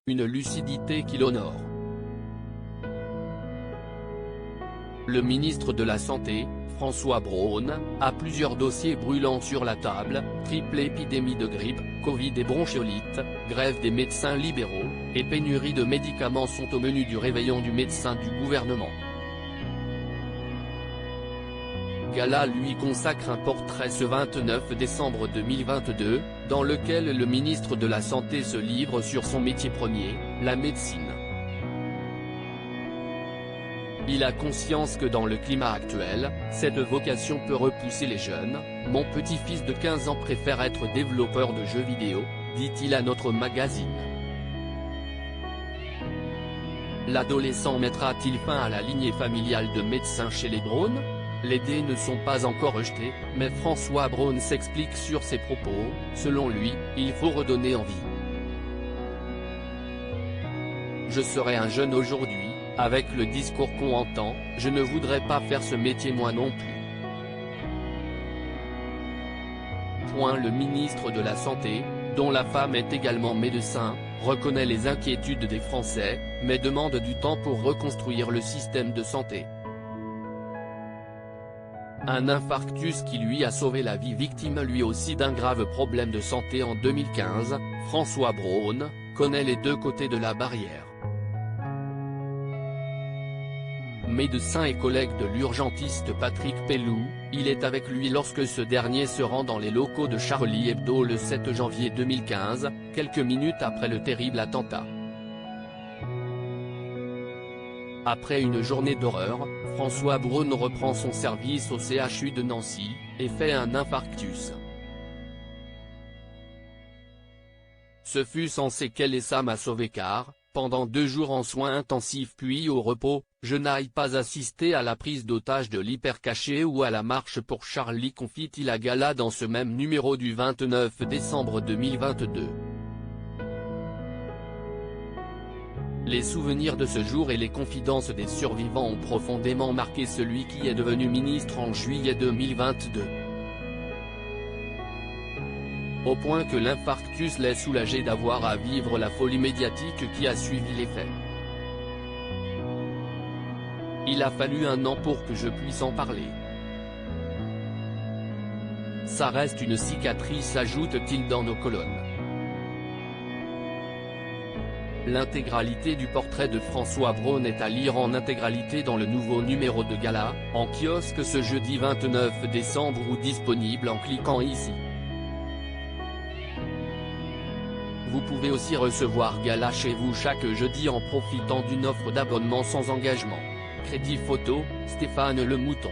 une lucidité qui l'honore. Le ministre de la Santé, François Braun, a plusieurs dossiers brûlants sur la table: triple épidémie de grippe, Covid et bronchiolite, grève des médecins libéraux, et pénurie de médicaments sont au menu du réveillon du médecin du gouvernement. Gala lui consacre un portrait ce 29 décembre 2022, dans lequel le ministre de la Santé se livre sur son métier premier, la médecine. Il a conscience que dans le climat actuel, cette vocation peut repousser les jeunes. « Mon petit-fils de 15 ans préfère être développeur de jeux vidéo », dit-il à notre magazine. L'adolescent mettra-t-il fin à la lignée familiale de médecins chez les Braun? Les dés ne sont pas encore rejetés, mais François Braun s'explique sur ses propos. Selon lui, il faut redonner envie. Je serais un jeune aujourd'hui, avec le discours qu'on entend, je ne voudrais pas faire ce métier moi non plus. Le ministre de la Santé, dont la femme est également médecin, reconnaît les inquiétudes des Français, mais demande du temps pour reconstruire le système de santé. Un infarctus qui lui a sauvé la vie, victime lui aussi d'un grave problème de santé en 2015, François Braun connaît les deux côtés de la barrière. Médecin et collègue de l'urgentiste Patrick Pelloux, il est avec lui lorsque ce dernier se rend dans les locaux de Charlie Hebdo le 7 janvier 2015, quelques minutes après le terrible attentat. Après une journée d'horreur, François Braun reprend son service au CHU de Nancy, et fait un infarctus. Ce fut sans séquelles et ça m'a sauvé car, pendant 2 jours en soins intensifs puis au repos, je n'aille pas assister à la prise d'otage de l'hypercaché ou à la marche pour Charlie, confie-t-il à Gala dans ce même numéro du 29 décembre 2022. Les souvenirs de ce jour et les confidences des survivants ont profondément marqué celui qui est devenu ministre en juillet 2022. Au point que l'infarctus l'ait soulagé d'avoir à vivre la folie médiatique qui a suivi les faits. Il a fallu 1 an pour que je puisse en parler. Ça reste une cicatrice, ajoute-t-il dans nos colonnes. L'intégralité du portrait de François Braun est à lire en intégralité dans le nouveau numéro de Gala, en kiosque ce jeudi 29 décembre ou disponible en cliquant ici. Vous pouvez aussi recevoir Gala chez vous chaque jeudi en profitant d'une offre d'abonnement sans engagement. Crédit photo, Stéphane Le Mouton.